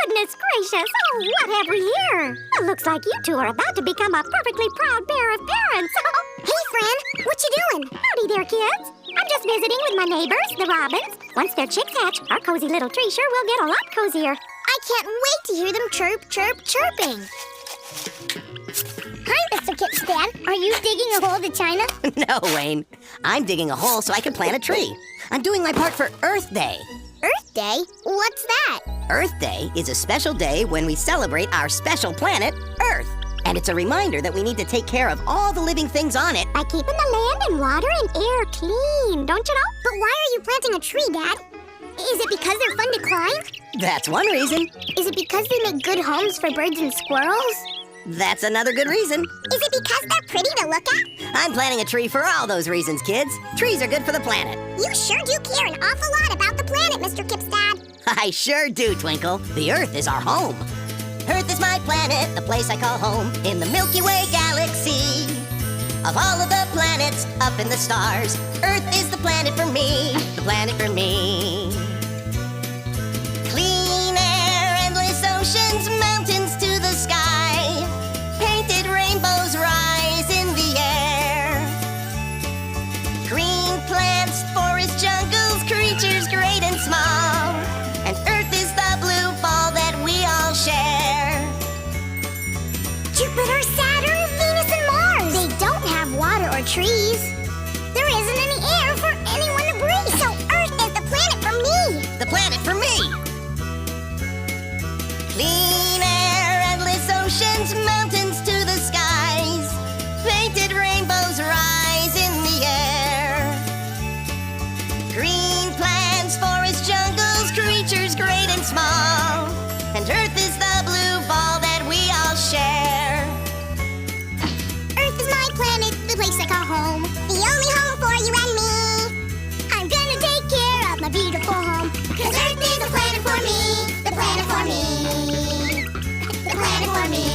goodness gracious! Oh, what have we here? It looks like you two are about to become a perfectly proud pair of parents. Hey, friend, what you doing? Howdy there, kids. I'm just visiting with my neighbors, the robins. Once their chicks hatch, our cozy little treasure will get a lot cozier. I can't wait to hear them chirp, chirp, chirping. Hi, Mr. Kip's dad. Are you digging a hole to China? No, Wayne. I'm digging a hole so I can plant a tree. I'm doing my part for Earth Day. Earth Day? What's that? Earth Day is a special day when we celebrate our special planet, Earth. And it's a reminder that we need to take care of all the living things on it. By keeping the land and water and air clean, don't you know? But why are you planting a tree, Dad? Is it because they're fun to climb? That's one reason. Is it because they make good homes for birds and squirrels? That's another good reason. Is it because they're pretty to look at? I'm planting a tree for all those reasons, kids. Trees are good for the planet. You sure do care an awful lot about the planet, Mr. Kip's dad. I sure do, Twinkle. The Earth is our home. Earth is my planet, the place I call home, in the Milky Way galaxy. Of all of the planets up in the stars, Earth is the planet for me, the planet for me. Clean air, endless oceans, mountains to the sky. Painted rainbows rise in the air. Green plants, forest jungles, creatures great and small. And Earth is the blue ball that we all share. Jupiter, Saturn, Venus, and Mars. They don't have water or trees. There isn't any air for anyone to breathe. So Earth is the planet for me. The planet for me. Clean air, endless oceans, mountains to the skies. Painted rainbows rise in the air. Green plants, forest jungles, creatures great and small. And Earth is the blue ball that we all share. Earth is my planet, the place I call home. The only home for you and me. I'm gonna take care of my beautiful home. 'Cause Earth is the planet for me. The planet for me. The planet for me.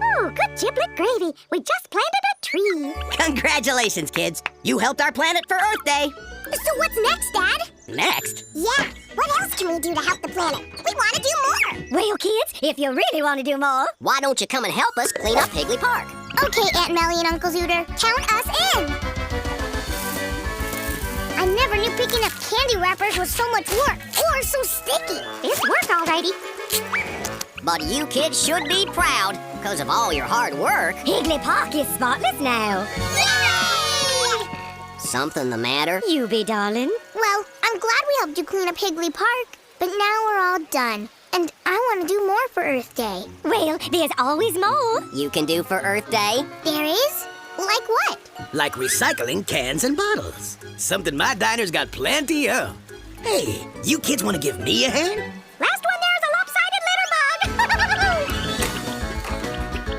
Oh, good giblet gravy. We just planted a tree. Congratulations, kids. You helped our planet for Earth Day. So what's next, Dad? Next? Yeah, what else can we do to help the planet? We want to do more. Well, kids, if you really want to do more, Why don't you come and help us clean up Higgly Park? Okay, Aunt Melly and Uncle Zooter, count us in. I never knew picking up candy wrappers was so much work or so sticky. it's work alrighty. But you kids should be proud because of all your hard work. Higgly Park is spotless now. Yay! Something the matter? You be, darling. Well, I'm glad we helped you clean up Higgly Park, but now we're all done. And I want to do more for Earth Day. Well, there's always more. You can do for Earth Day? There is? Like what? Like recycling cans and bottles. Something my diner's got plenty of. Hey, you kids want to give me a hand? Last one there's a lopsided litter mug.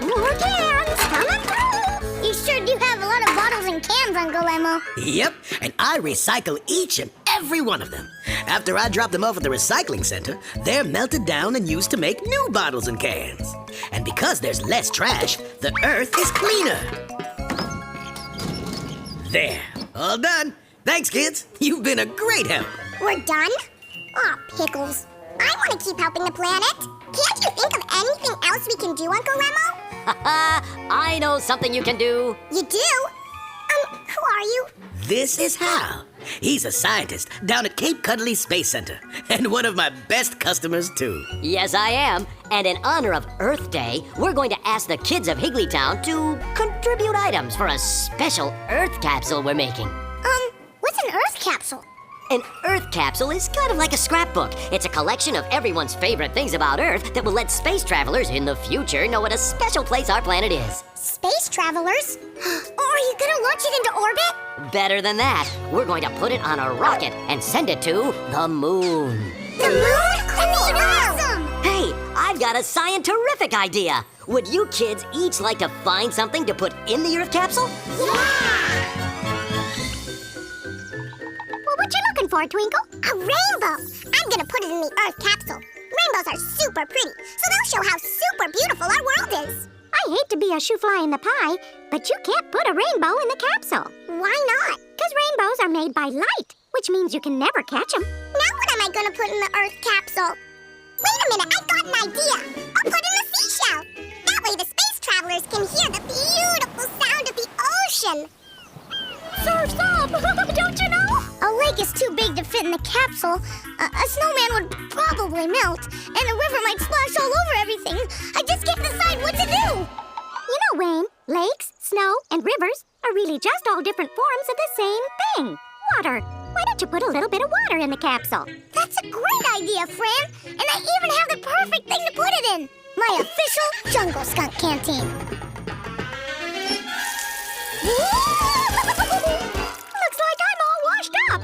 More cans coming through. You sure do have a lot of bottles and cans, Uncle Emmo. Yep, and I recycle each and every one of them. After I drop them off at the recycling center, they're melted down and used to make new bottles and cans. And because there's less trash, the earth is cleaner. There, all done. Thanks, kids. You've been a great help. We're done? Aw, pickles. I want to keep helping the planet. Can't you think of anything else we can do, Uncle Emmo? I know something you can do. You do? Who are you? This is Hal. He's a scientist down at Cape Cuddly Space Center, and one of my best customers, too. Yes, I am. And in honor of Earth Day, we're going to ask the kids of Higglytown to contribute items for a special Earth capsule we're making. What's an Earth capsule? An Earth capsule is kind of like a scrapbook. It's a collection of everyone's favorite things about Earth that will let space travelers in the future know what a special place our planet is. Space travelers? Are you gonna launch it into orbit? Better than that, we're going to put it on a rocket and send it to the moon. The moon? That's awesome! Hey, I've got a scientific idea. Would you kids each like to find something to put in the Earth capsule? Yeah! Well, what you looking for, Twinkle? A rainbow! I'm gonna put it in the Earth capsule. Rainbows are super pretty, so they'll show how super beautiful our world is. I hate to be a shoe fly in the pie, but you can't put a rainbow in the capsule. Why not? Because rainbows are made by light, which means you can never catch them. Now what am I gonna put in the Earth capsule? Wait a minute, got an idea. I'll put in a seashell. That way the space travelers can hear the beautiful sound of the ocean. Surf's up! Don't you know? A lake is too big to fit in the capsule. A snowman would probably melt, and a river might splash all over everything. I just can't decide what to do. You know, Wayne, lakes, snow, and rivers are really just all different forms of the same thing. Water. Why don't you put a little bit of water in the capsule? That's a great idea, Fran. And I even have the perfect thing to put it in. My official Jungle Skunk Canteen. Looks like I'm all washed up.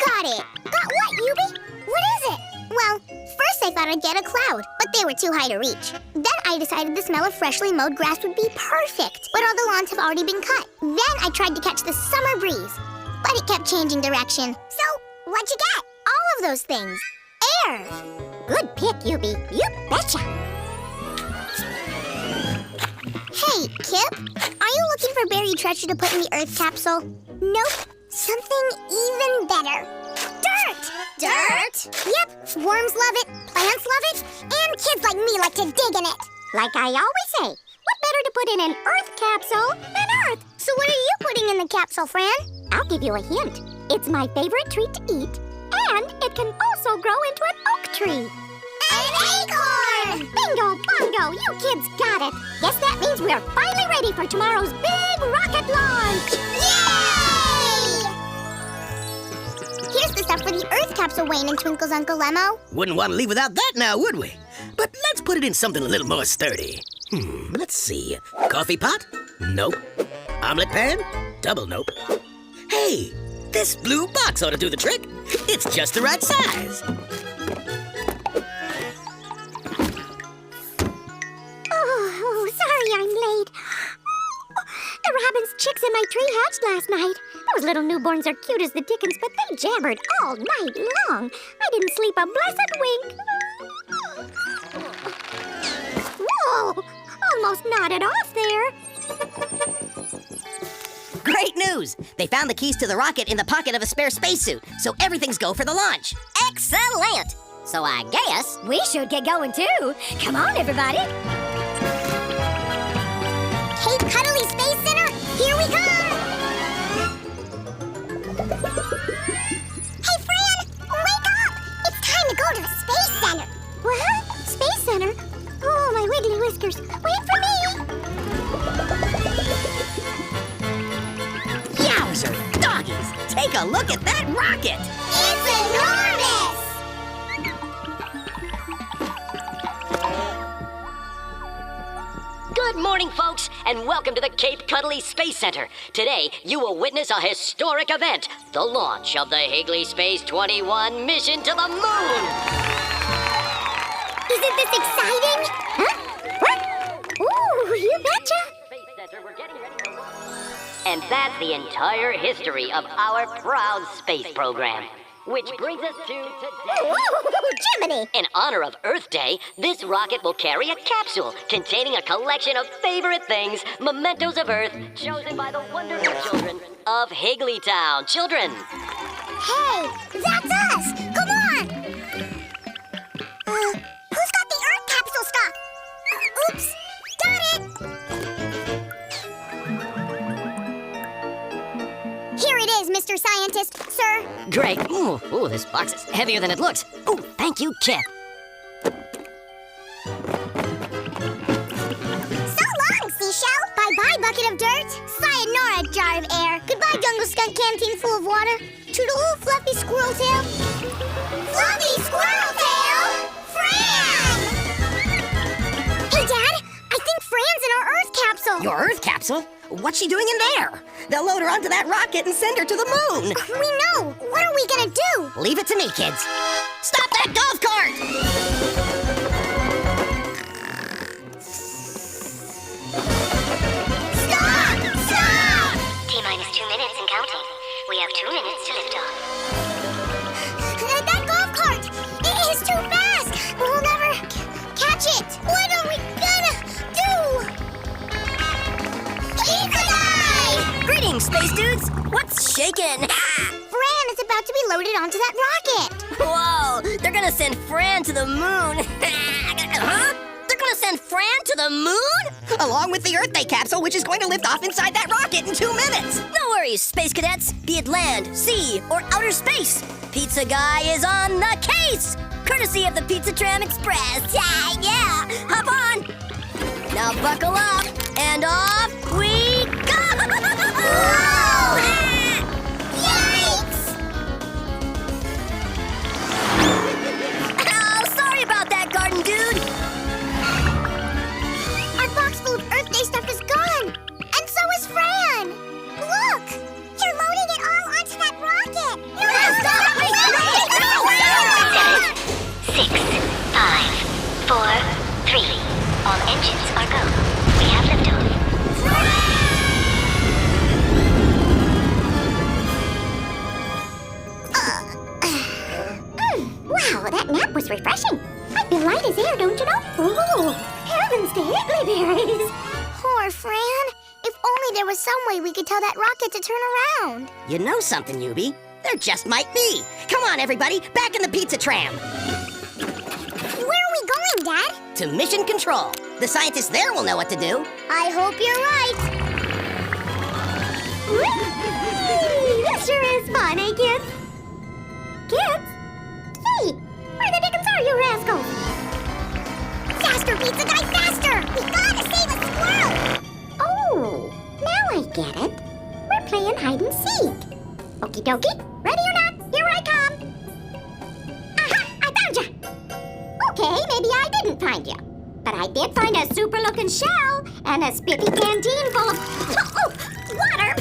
Got it. Got what, Yubi? What is it? Well, first I thought I'd get a cloud, but they were too high to reach. Then I decided the smell of freshly mowed grass would be perfect, but all the lawns have already been cut. Then I tried to catch the summer breeze, but it kept changing direction. So, what'd you get? All of those things. Air. Good pick, Yubi. You betcha. Hey, Kip, are you looking for buried treasure to put in the Earth capsule? Nope. Something even better. Dirt! Dirt? Yep. Worms love it, plants love it, and kids like me like to dig in it. Like I always say, what better to put in an Earth capsule than Earth? So what are you putting in the capsule, Fran? I'll give you a hint. It's my favorite treat to eat, and it can also grow into an oak tree. An acorn! Bingo, bongo, you kids got it. Guess that means we're finally ready for tomorrow's big rocket launch. Yay! Here's the stuff for the Earth capsule, Wayne and Twinkle's Uncle Lemo. Wouldn't want to leave without that now, would we? But let's put it in something a little more sturdy. Let's see. Coffee pot? Nope. Omelet pan? Double nope. Hey, this blue box ought to do the trick. It's just the right size. Oh, sorry I'm late. The robin's chicks in my tree hatched last night. Those little newborns are cute as the dickens, but they jabbered all night long. I didn't sleep a blessed wink. Whoa! Almost nodded off there. Great news! They found the keys to the rocket in the pocket of a spare spacesuit, so everything's go for the launch. Excellent! So I guess we should get going too. Come on, everybody. Cape Cuddly Space Center, here we come! Hey, Fran, wake up! It's time to go to the Space Center. What? Space Center? Oh, my wiggly whiskers. Wait for me! Yowzer, doggies! Take a look at that rocket! It's enormous! Good morning, folks, and welcome to the Cape Cuddly Space Center. Today, you will witness a historic event, the launch of the Higgly Space 21 mission to the moon. Isn't this exciting? Huh? What? Ooh, you betcha. Space Center, we're getting ready to launch. And that's the entire history of our proud space program. Which brings us to today. Ooh, Jiminy! In honor of Earth Day, this rocket will carry a capsule containing a collection of favorite things, mementos of Earth, chosen by the wonderful children of Higglytown. Children! Hey, that's us! Come on! Who's got the Earth capsule stuck? Oops! Got it! Here it is, Mr. Scientist, sir. Great. Ooh, this box is heavier than it looks. Ooh, thank you, Kip. So long, seashell. Bye-bye, bucket of dirt. Sayonara, jar of air. Goodbye, jungle skunk canteen full of water. Toodaloo, fluffy squirrel tail. Fluffy squirrel tail? Fran! Hey, Dad. I think Fran's in our Earth capsule. Your Earth capsule? What's she doing in there? They'll load her onto that rocket and send her to the moon. We know. What are we gonna do? Leave it to me, kids. Stop that golf cart! Stop! Stop! T-minus 2 minutes and counting. We have 2 minutes to lift off. That golf cart! It is too fast! We'll never catch it! What are we gonna do? Eagle-eye! Greetings, space dudes! What's shaking? Fran is about to be loaded onto that rocket! Whoa! gonna send Fran to the moon. Huh? They're gonna send Fran to the moon? Along with the Earth Day capsule, which is going to lift off inside that rocket in 2 minutes. No worries, space cadets. Be it land, sea, or outer space. Pizza Guy is on the case. Courtesy of the Pizza Tram Express. Yeah. Hop on. Now buckle up, and off we go. Yikes! Oh, sorry about that, Garden Dude. Our box full of Earth Day stuff is gone! And so is Fran! Look! You're loading it all onto that rocket! No, stop! 6, 5, 4, 3. All engines are go. We have liftoff. Wow, that nap was refreshing. I feel light as air, don't you know? Ooh, heavens to Higglyberries. Poor Fran. If only there was some way we could tell that rocket to turn around. You know something, Newbie? There just might be. Come on, everybody, back in the Pizza Tram. Where are we going, Dad? To Mission Control. The scientists there will know what to do. I hope you're right. Whee! This sure is fun, eh, kids? Kids? Hey, where the dickens are you rascals? Faster, Pizza Guy, faster! We gotta save a squirrel! Oh, now I get it. We're playing hide and seek. Okie dokie, ready or not, here I come. Aha, I found ya. Okay, maybe I didn't find ya. But I did find a super-looking shell and a spiffy canteen full of water.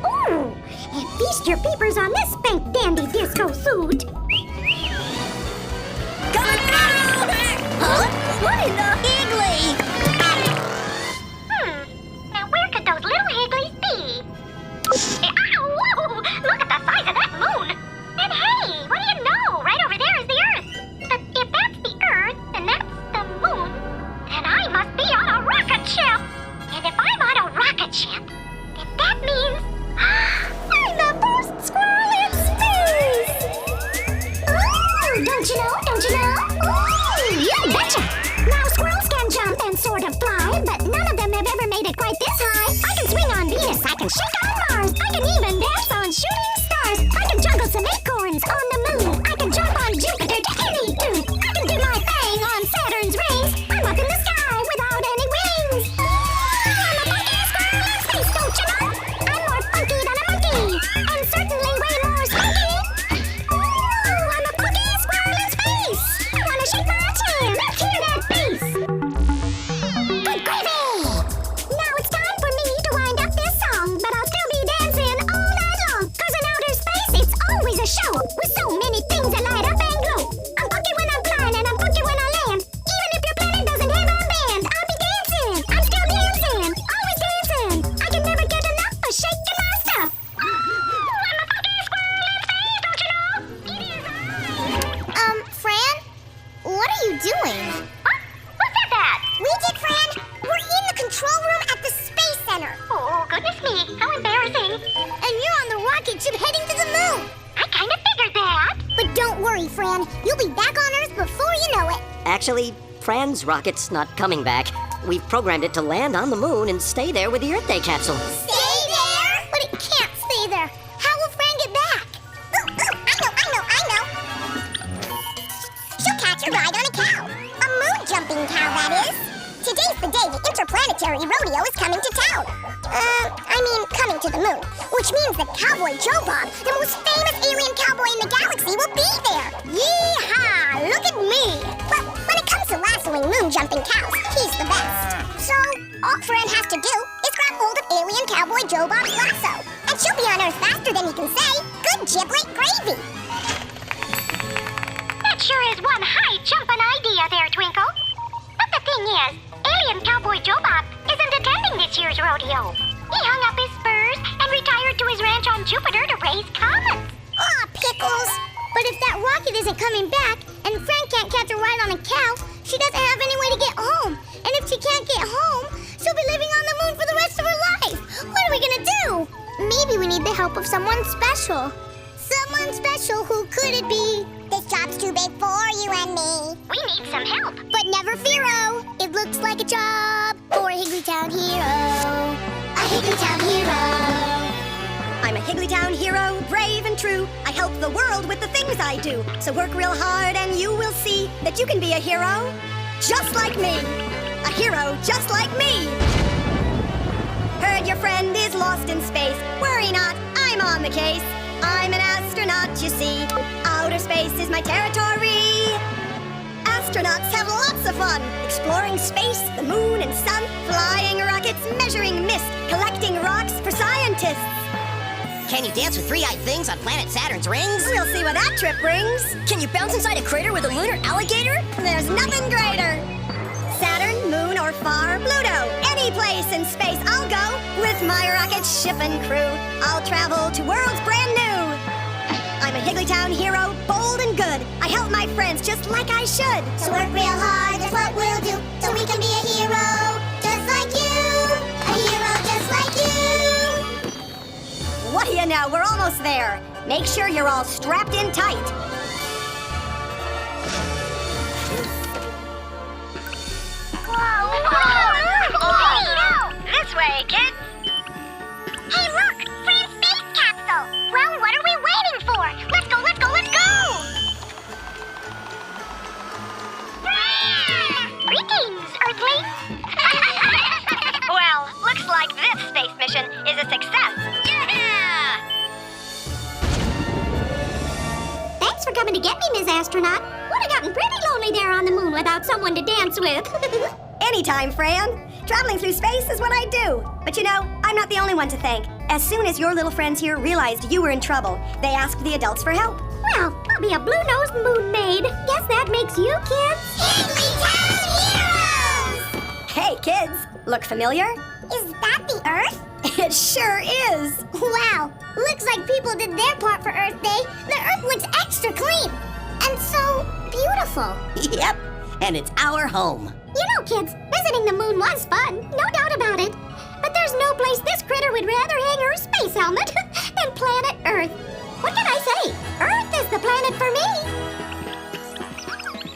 Ooh, and feast your peepers on this spank-dandy disco suit. Coming through! Huh? What in the Higgly? Now where could those little Higglies be? Ow! Look at the size of that moon! And hey, what do you know? Right over there is the Earth. But if that's the Earth, and that's the moon, then I must be on a rocket ship. And if I'm on a rocket ship, then that means I'm the first squirrel in space! Ooh, don't you know? Don't you know? Ooh, you betcha! Now squirrels can jump and sort of fly, but none of them have ever made it quite this high. I can swing on Venus, I can shake on Mars, I can even dance on shooting stars. I can juggle some acorns on the moon. I can jump on Jupiter to any dude. I can do my thing on Saturn's rings. I'm up in the sky without any wings. Ooh, I'm a funky squirrel in space, don't you know? I'm more funky than a monkey, and certainly way more spunky. Ooh, I'm a funky squirrel in space. I wanna shake my tail, let's hear that bass. Good gravy! Now it's time for me to wind up this song, but I'll still be dancing all night long. 'Cause in outer space, it's always a show with so many things that light up and glow. I'm funky when I'm flying and I'm funky when I land. Even if your planet doesn't have a band, I'll be dancing. I'm still dancing, always dancing. I can never get enough of shaking my stuff. Ooh, I'm a funky squirrel in space, don't you know? It is I. Fran? What are you doing? Huh? Who said that? We did, Fran! We're in the control room at the Space Center. Oh, goodness me, how embarrassing. And you're on the rocket ship heading to the moon. I kind of figured that. But don't worry, Fran. You'll be back on Earth before you know it. Actually, Fran's rocket's not coming back. We've programmed it to land on the moon and stay there with the Earth Day capsule. Stay there? But it can't stay there. How will Fran get back? I know. She'll catch a ride on a cow. A moon-jumping cow, that is. Today's the day the interplanetary rodeo is coming to town. Coming to the moon. Which means that Cowboy Joe Bob, the most famous alien cowboy in the galaxy, will be there. Yee-haw! Look at me! Well, when it comes to lassoing moon-jumping cows, he's the best. So, all Fran has to do is grab hold of alien Cowboy Joe Bob's lasso. And she'll be on Earth faster than he can say, "Good giblet gravy." That sure is one high-jumping idea there, Twinkle. But the thing is, alien Cowboy Joe Bob isn't attending this year's rodeo. He hung up his spurs and retired to his ranch on Jupiter to raise comets. Aw, pickles! But if that rocket isn't coming back, and Fran can't catch a ride on a cow, she doesn't have any way to get home. And if she can't get home, she'll be living on the moon for the rest of her life. What are we gonna do? Maybe we need the help of someone special. Someone special, who could it be? day for you and me. We need some help. But never fear-o, it looks like a job for a Higglytown hero. A Higglytown hero. I'm a Higglytown hero, brave and true. I help the world with the things I do. So work real hard and you will see that you can be a hero just like me. A hero just like me. Heard your friend is lost in space. Worry not, I'm on the case. I'm an astronaut, you see. Outer space is my territory. Astronauts have lots of fun. Exploring space, the moon and sun. Flying rockets, measuring mist. Collecting rocks for scientists. Can you dance with three-eyed things on planet Saturn's rings? We'll see what that trip brings. Can you bounce inside a crater with a lunar alligator? There's nothing greater. Saturn, moon, or far Pluto. Any place in space I'll go. With my rocket ship and crew, I'll travel to worlds brand new. I'm a Higglytown hero, bold and good. I help my friends just like I should. So work real hard, that's what we'll do. So we can be a hero, just like you. A hero just like you. What do you know? We're almost there. Make sure you're all strapped in tight. This way, kids. Hey, look! Free space capsule! Well, what are we waiting for? Let's go, let's go, let's go! Greetings, Earthlings. Well, looks like this space mission is a success. Yeah! Thanks for coming to get me, Ms. Astronaut. Would have gotten pretty lonely there on the moon without someone to dance with. Anytime, Fran. Traveling through space is what I do. But you know, I'm not the only one to thank. As soon as your little friends here realized you were in trouble, they asked the adults for help. Well, I'll be a blue-nosed moon maid. Guess that makes you kids Higglytown Heroes! Hey, kids. Look familiar? Is that the Earth? It sure is. Wow, looks like people did their part for Earth Day. The Earth looks extra clean and so beautiful. Yep, and it's our home. You know, kids, visiting the moon was fun, no doubt about it. But there's no place this critter would rather hang her space helmet than planet Earth. What can I say? Earth is the planet for me.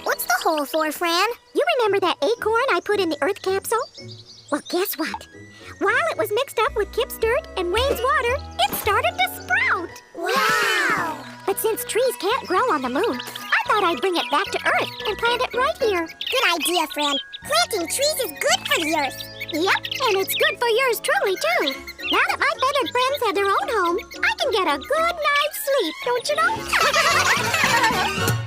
What's the hole for, Fran? You remember that acorn I put in the Earth capsule? Well, guess what? While it was mixed up with Kip's dirt and Wayne's water, it started to sprout. Wow! But since trees can't grow on the moon, I thought I'd bring it back to Earth and plant it right here. Good idea, Fran. Planting trees is good for the Earth. Yep, and it's good for yours truly, too. Now that my feathered friends have their own home, I can get a good night's sleep, don't you know?